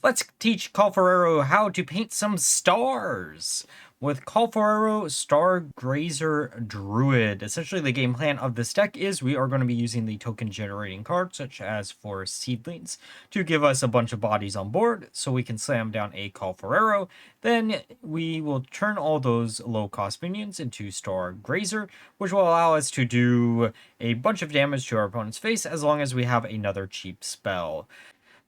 Let's teach Colifero how to paint some stars with Colifero Star Grazer Druid. Essentially, the game plan of this deck is we are going to be using the token generating cards, such as for seedlings, to give us a bunch of bodies on board so we can slam down a Colifero. Then we will turn all those low cost minions into Star Grazer, which will allow us to do a bunch of damage to our opponent's face as long as we have another cheap spell.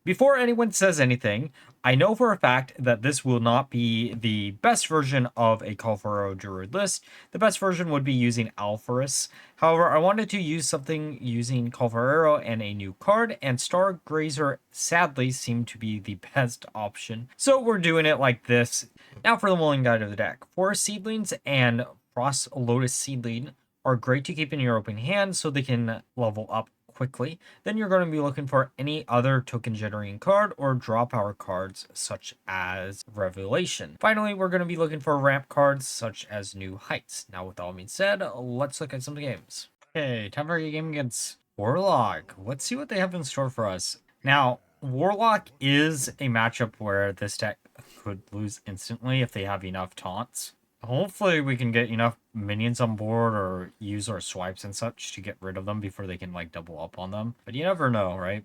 Before anyone says anything, I know for a fact that this will not be the best version of a Colifero Druid list. The best version would be using Alpharus. However, I wanted to use something using Colifero and a new card, and Star Grazer sadly seemed to be the best option. So we're doing it like this. Now for the Mulligan guide of the deck. Forest Seedlings and Frost Lotus Seedling are great to keep in your open hand so they can level up quickly. Then you're going to be looking for any other token generating card or draw power cards such as Revelation. Finally, we're going to be looking for ramp cards such as New Heights. Now with all being said, let's look at some games. Okay, time for a game against Warlock. Let's see what they have in store for us. Now, Warlock is a matchup where this deck could lose instantly if they have enough taunts. Hopefully we can get enough minions on board or use our swipes and such to get rid of them before they can like double up on them. But you never know, right?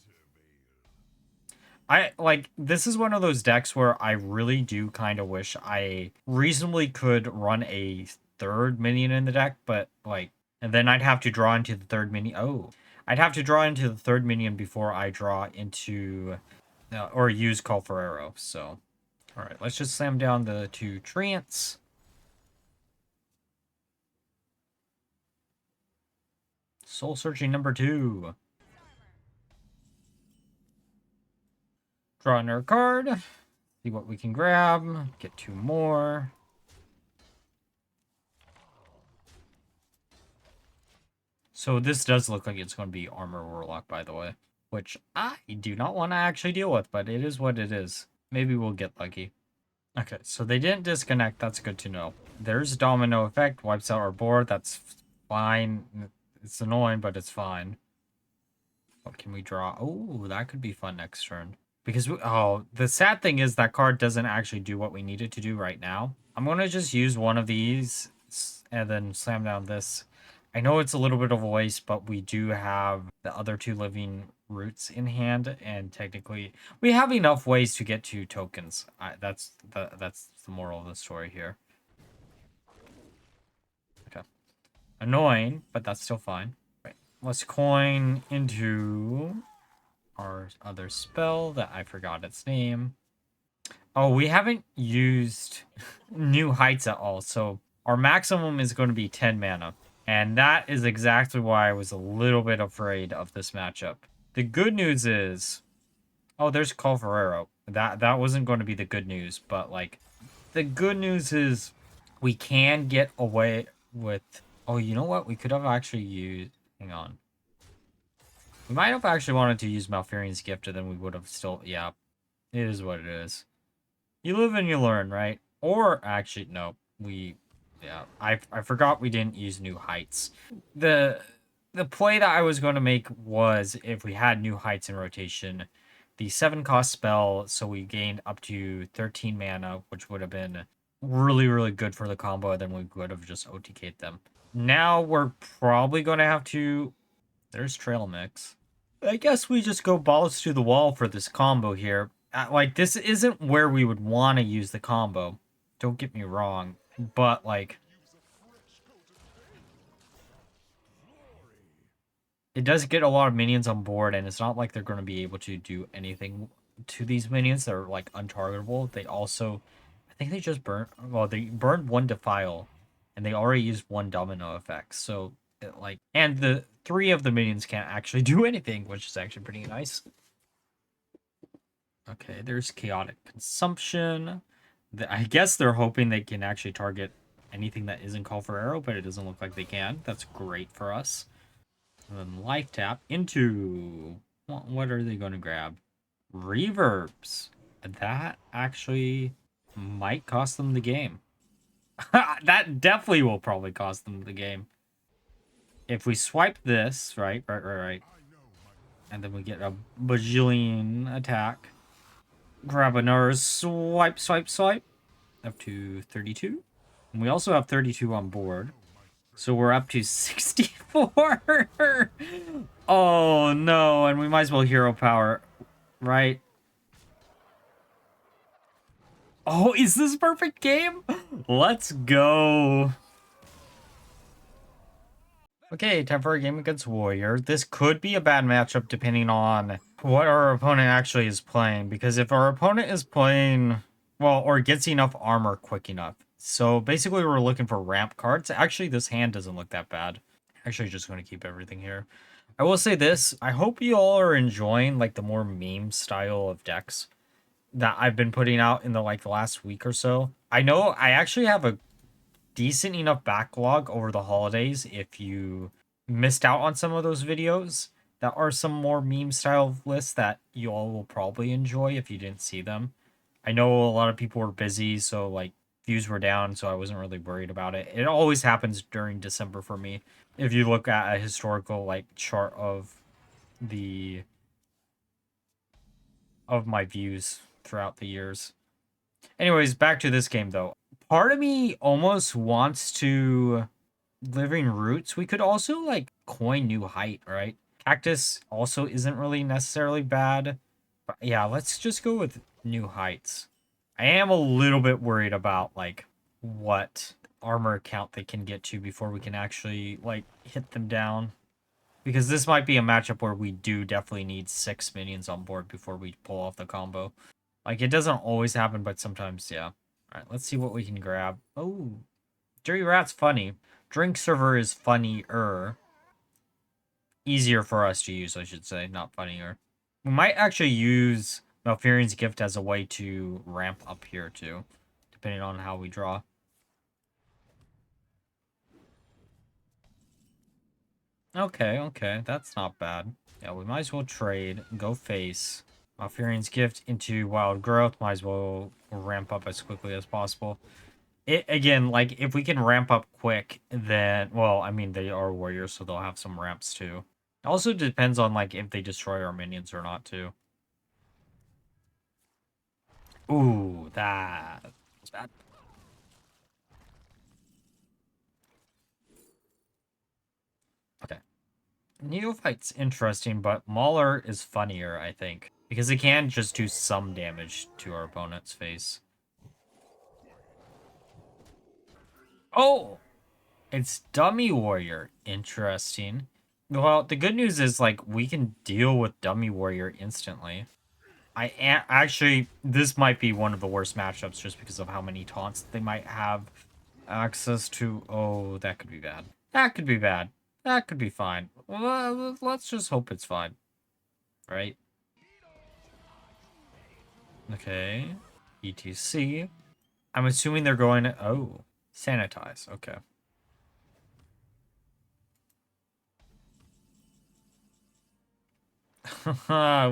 This is one of those decks where I really do kind of wish I reasonably could run a third minion in the deck, but and then I'd have to draw into the third minion. Oh, I'd have to draw into the third minion before I draw into or use Colifero. So, all right, let's just slam down the two Treants. Soul Searching number 2. Draw another card. See what we can grab. Get 2 more. So this does look like it's going to be Armor Warlock, by the way. Which I do not want to actually deal with, but it is what it is. Maybe we'll get lucky. Okay, so they didn't disconnect. That's good to know. There's Domino Effect. Wipes out our board. That's fine. It's annoying, but it's fine. What can we draw? Oh, that could be fun next turn. Because, the sad thing is that card doesn't actually do what we need it to do right now. I'm going to just use one of these and then slam down this. I know it's a little bit of a waste, but we do have the other 2 living roots in hand, and technically we have enough ways to get 2 tokens. That's the moral of the story here. Okay. Annoying, but that's still fine. Right. Let's coin into our other spell that I forgot its name. Oh, we haven't used New Heights at all, so our maximum is going to be 10 mana. And that is exactly why I was a little bit afraid of this matchup. The good news is... Oh, there's Colifero. That wasn't going to be the good news, but, the good news is we can get away with... Oh, you know what? We could have actually used... Hang on. We might have actually wanted to use Malfurion's Gift, and then we would have still... Yeah, it is what it is. You live and you learn, right? Or, actually, no. Yeah, I forgot we didn't use New Heights. The play that I was going to make was if we had New Heights in rotation, the 7-cost spell, so we gained up to 13 mana, which would have been really, really good for the combo, and then we would have just OTK'd them. Now we're probably going to have to... There's Trail Mix. I guess we just go balls to the wall for this combo here. This isn't where we would want to use the combo. Don't get me wrong. But, it does get a lot of minions on board, and it's not like they're going to be able to do anything to these minions. They're, untargetable. They also... I think they just burned... Well, they burned 1 Defile, and they already used 1 Domino Effect. So, and the 3 of the minions can't actually do anything, which is actually pretty nice. Okay, there's Chaotic Consumption. I guess they're hoping they can actually target anything that isn't Colifero, but it doesn't look like they can. That's great for us. And then Life Tap into... What are they going to grab? Reverbs. That actually might cost them the game. That definitely will probably cost them the game. If we swipe this, right. And then we get a bajillion attack. Grab another swipe, swipe, swipe. Up to 32. And we also have 32 on board. So we're up to 64. Oh no, and we might as well hero power, right? Oh, is this a perfect game? Let's go. Okay, time for a game against Warrior. This could be a bad matchup depending on what our opponent actually is playing. Because if our opponent is playing, well, or gets enough armor quick enough. So basically we're looking for ramp cards. Actually, this hand doesn't look that bad. Actually, just going to keep everything here. I will say this. I hope you all are enjoying like the more meme style of decks that I've been putting out in the last week or so. I know I actually have a decent enough backlog over the holidays if you missed out on some of those videos. That are some more meme style lists that you all will probably enjoy if you didn't see them. I know a lot of people were busy, so like views were down, so I wasn't really worried about it. It always happens during December for me. If you look at a historical like chart the of my views throughout the years. Anyways, back to this game though. Part of me almost wants to Living Roots. We could also like coin New Height, right? Cactus also isn't really necessarily bad. But yeah, let's just go with New Heights. I am a little bit worried about like what armor count they can get to before we can actually like hit them down. Because this might be a matchup where we do definitely need 6 minions on board before we pull off the combo. Like, it doesn't always happen, but sometimes, yeah. Alright, let's see what we can grab. Oh, Dirty Rat's funny. Drink Server is funnier. Easier for us to use, I should say, not funnier. We might actually use Malfurion's Gift as a way to ramp up here, too. Depending on how we draw. Okay, that's not bad. Yeah, we might as well trade, go face. Malfurion's Gift into Wild Growth, might as well ramp up as quickly as possible. It, again, like, if we can ramp up quick, then, well, I mean, they are warriors, so they'll have some ramps, too. It also depends on, like, if they destroy our minions or not, too. Ooh, that was bad. Okay. Neophyte's interesting, but Mauler is funnier, I think. Because it can just do some damage to our opponent's face. Oh! It's Dummy Warrior. Interesting. Well, the good news is, like, we can deal with Dummy Warrior instantly. Actually, this might be one of the worst matchups just because of how many taunts they might have access to. Oh, that could be bad. That could be bad. That could be fine. Well, let's just hope it's fine. Right? Okay. ETC. I'm assuming they're going to... Oh. Sanitize. Okay.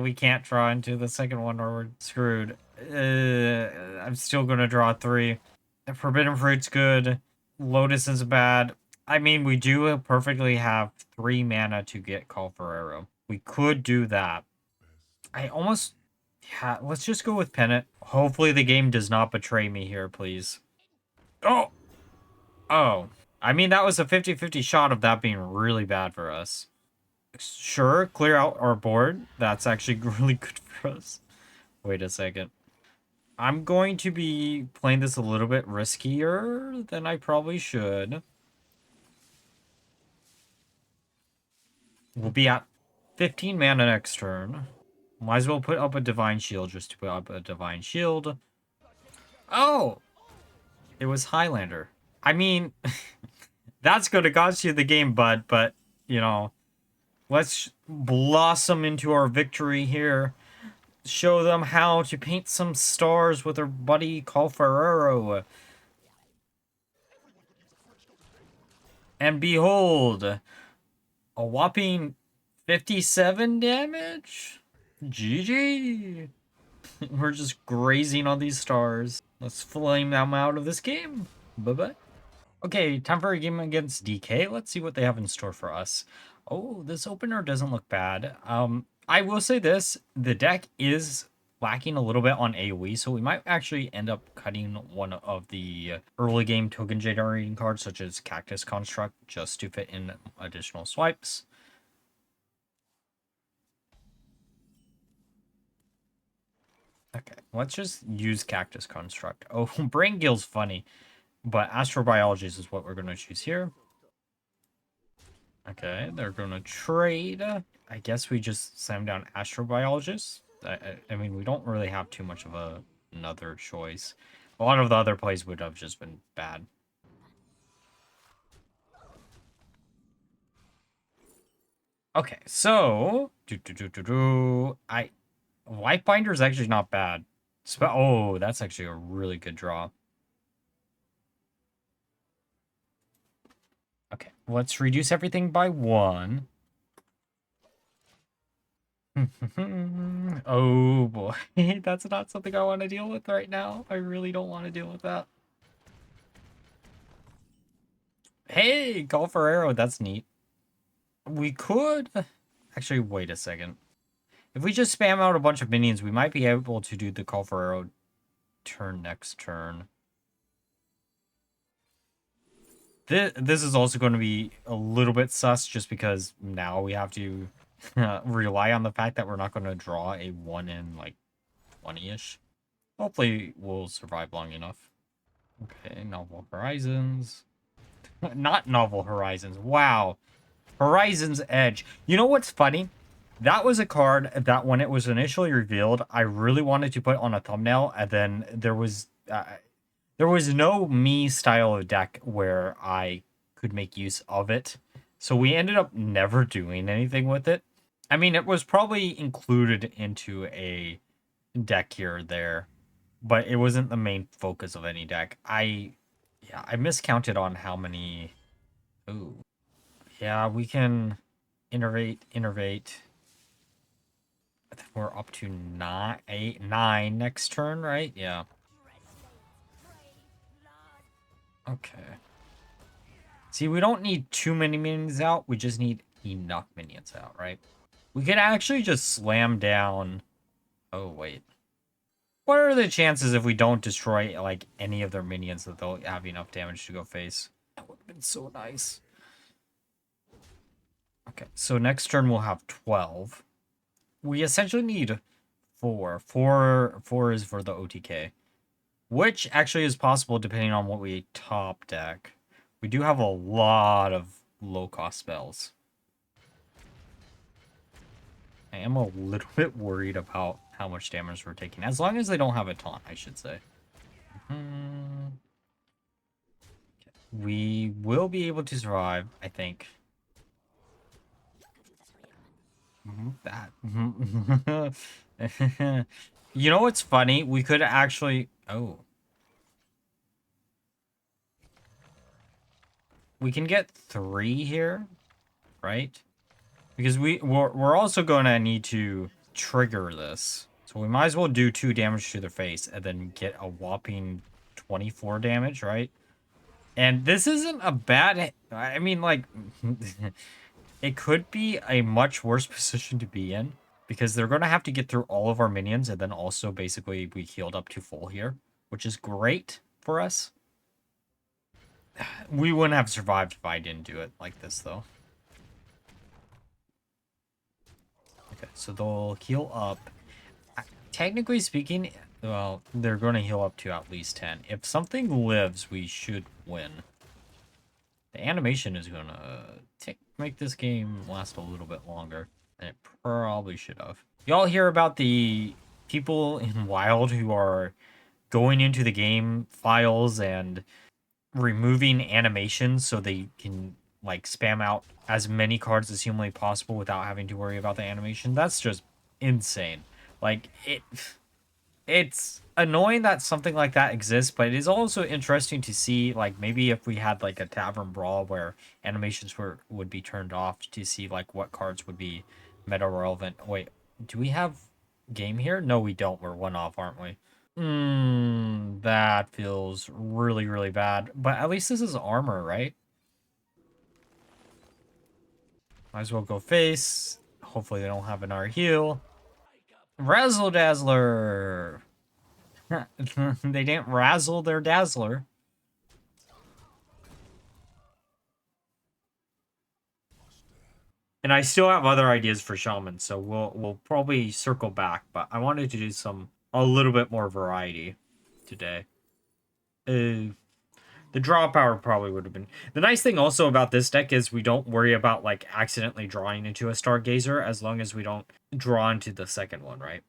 We can't draw into the second one or we're screwed. I'm still going to draw 3. Forbidden Fruit's good. Lotus is bad. I mean, we do perfectly have 3 mana to get Colifero. We could do that. I almost... Yeah, let's just go with Pennant. Hopefully the game does not betray me here, please. Oh! Oh. I mean, that was a 50-50 shot of that being really bad for us. Sure, clear out our board. That's actually really good for us. Wait a second. I'm going to be playing this a little bit riskier than I probably should. We'll be at 15 mana next turn. Might as well put up a Divine Shield just to put up a Divine Shield. Oh! It was Highlander. I mean, that's going to cost you the game, bud, but, you know, let's blossom into our victory here. Show them how to paint some stars with our buddy Colifero. And behold, a whopping 57 damage? GG. We're just grazing on these stars. Let's flame them out of this game. Bye-bye. Okay, time for a game against DK. Let's see what they have in store for us. Oh, this opener doesn't look bad. I will say this. The deck is lacking a little bit on AoE, so we might actually end up cutting one of the early game token generating cards, such as Cactus Construct, just to fit in additional swipes. Okay, let's just use Cactus Construct. Oh, Brain Gill's funny, but Astrobiologist is what we're going to choose here. Okay, they're going to trade. I guess we just slam down Astrobiologist. I mean, we don't really have too much of another choice. A lot of the other plays would have just been bad. Okay, so Lifebinder is actually not bad. Oh, that's actually a really good draw. Okay, let's reduce everything by 1. Oh boy, that's not something I want to deal with right now. I really don't want to deal with that. Hey, Colifero, that's neat. We could... Actually, wait a second. If we just spam out a bunch of minions, we might be able to do the Colifero turn next turn. This is also going to be a little bit sus, just because now we have to rely on the fact that we're not going to draw a 1 in, like, 20-ish. Hopefully, we'll survive long enough. Okay, Novel Horizons. Not Novel Horizons. Wow. Horizon's Edge. You know what's funny? That was a card that when it was initially revealed, I really wanted to put on a thumbnail, and then there was no me style of deck where I could make use of it. So we ended up never doing anything with it. I mean, it was probably included into a deck here or there, but it wasn't the main focus of any deck. I miscounted on how many. Ooh. Yeah, we can innervate. I think we're up to 9 next turn, right? Yeah. Okay. See, we don't need too many minions out. We just need enough minions out, right? We could actually just slam down... Oh, wait. What are the chances if we don't destroy, like, any of their minions that they'll have enough damage to go face? That would have been so nice. Okay, so next turn we'll have 12. We essentially need 4. 4 is for the OTK. Which actually is possible depending on what we top deck. We do have a lot of low-cost spells. I am a little bit worried about how much damage we're taking. As long as they don't have a taunt, I should say. We will be able to survive, I think. That. You know what's funny? We could actually... Oh. We can get 3 here, right? Because we're also going to need to trigger this. So we might as well do 2 damage to the face and then get a whopping 24 damage, right? And this isn't a bad... I mean, like... it could be a much worse position to be in. Because they're going to have to get through all of our minions. And then also, basically, we healed up to full here. Which is great for us. We wouldn't have survived if I didn't do it like this, though. Okay, so they'll heal up. Technically speaking, well, they're going to heal up to at least 10. If something lives, we should win. The animation is going to make this game last a little bit longer than it probably should have. Y'all hear about the people in Wild who are going into the game files and removing animations so they can like spam out as many cards as humanly possible without having to worry about the animation? That's just insane. Like, it's annoying that something like that exists, but it is also interesting to see, like, maybe if we had like a tavern brawl where animations would be turned off, to see like what cards would be meta relevant. Wait, do we have game here? No, we don't. We're 1 off, aren't we? That feels really, really bad. But at least this is armor, right? Might as well go face. Hopefully they don't have another heal. Razzle Dazzler. They didn't razzle their Dazzler. And I still have other ideas for Shaman, so we'll probably circle back, but I wanted to do a little bit more variety today. The draw power probably would have been... The nice thing also about this deck is we don't worry about, like, accidentally drawing into a Stargazer as long as we don't draw into the second one, right?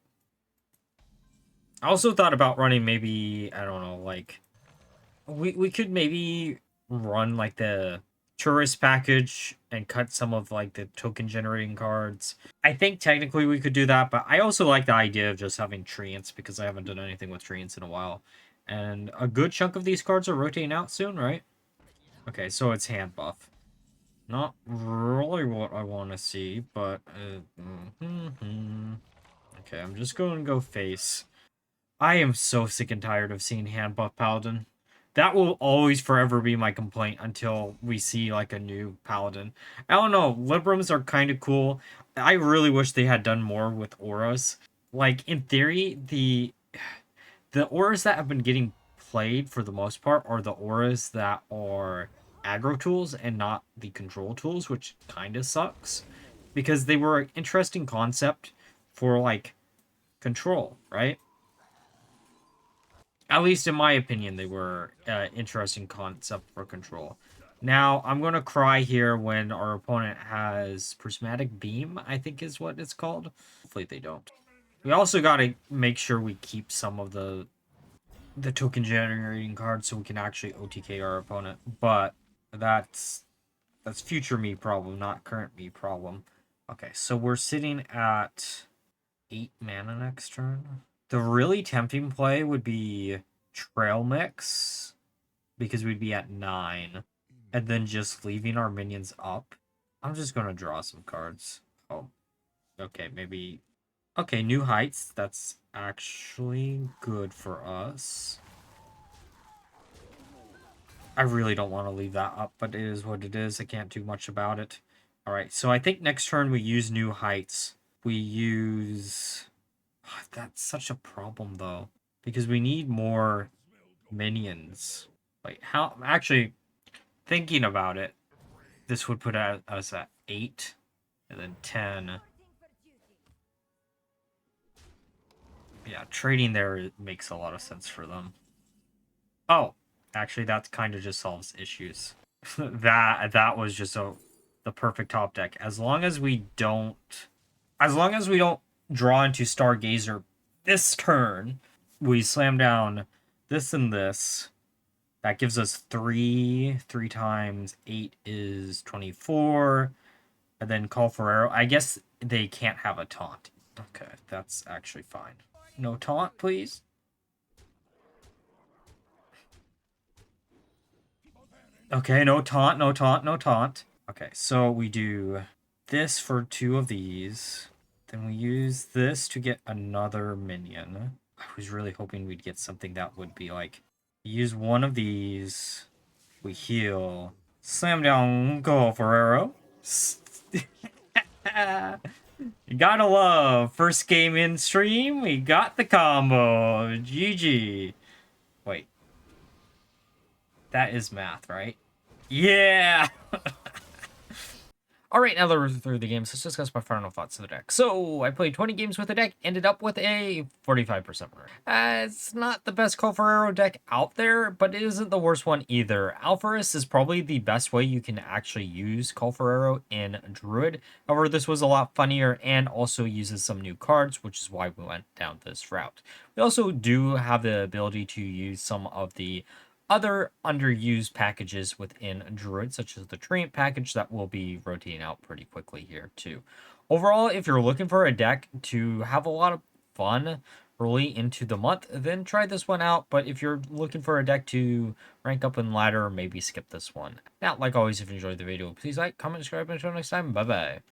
I also thought about running maybe, I don't know, like... We could maybe run, like, the tourist package and cut some of, like, the token generating cards. I think technically we could do that, but I also like the idea of just having Treants because I haven't done anything with Treants in a while. And a good chunk of these cards are rotating out soon, right? Okay, so it's Handbuff. Not really what I want to see, but... Okay, I'm just going to go face. I am so sick and tired of seeing Handbuff Paladin. That will always forever be my complaint until we see, like, a new Paladin. I don't know, Librams are kind of cool. I really wish they had done more with auras. Like, in theory, the auras that have been getting played for the most part are the auras that are aggro tools and not the control tools, which kind of sucks. Because they were an interesting concept for, like, control, right? At least in my opinion, they were an interesting concept for control. Now, I'm going to cry here when our opponent has Prismatic Beam, I think is what it's called. Hopefully they don't. We also got to make sure we keep some of the token generating cards so we can actually OTK our opponent. But that's future me problem, not current me problem. Okay, so we're sitting at 8 mana next turn. The really tempting play would be Trail Mix, because we'd be at 9, and then just leaving our minions up. I'm just going to draw some cards. Oh, okay, maybe... Okay, New Heights, that's actually good for us. I really don't want to leave that up, but it is what it is. I can't do much about it. Alright, so I think next turn we use New Heights. We use... That's such a problem, though. Because we need more minions. Wait, how... Actually, thinking about it, this would put us at 8, and then 10. Yeah, trading there makes a lot of sense for them. Oh, actually, that kind of just solves issues. that was just the perfect top deck. As long as we don't draw into Stargazer this turn, we slam down this and this. That gives us 3. 3 times 8 is 24. And then Colifero. I guess they can't have a taunt. Okay, that's actually fine. No taunt, please. Okay, no taunt, no taunt, no taunt. Okay, so we do this for 2 of these. Then we use this to get another minion. I was really hoping we'd get something that would be like, use 1 of these, we heal, slam down Colifero. You gotta love, first game in stream, we got the combo. GG. Wait. That is math, right? Yeah! Alright, now that we're through the games, let's discuss my final thoughts of the deck. So, I played 20 games with the deck, ended up with a 45% winner. It's not the best Colifero deck out there, but it isn't the worst one either. Alpharus is probably the best way you can actually use Colifero in Druid. However, this was a lot funnier and also uses some new cards, which is why we went down this route. We also do have the ability to use some of the other underused packages within Druid, such as the Treant package that will be rotating out pretty quickly here too. Overall, if you're looking for a deck to have a lot of fun early into the month, then try this one out. But if you're looking for a deck to rank up in ladder, maybe skip this one. Now, like always, if you enjoyed the video, please like, comment, subscribe, and until next time, bye-bye.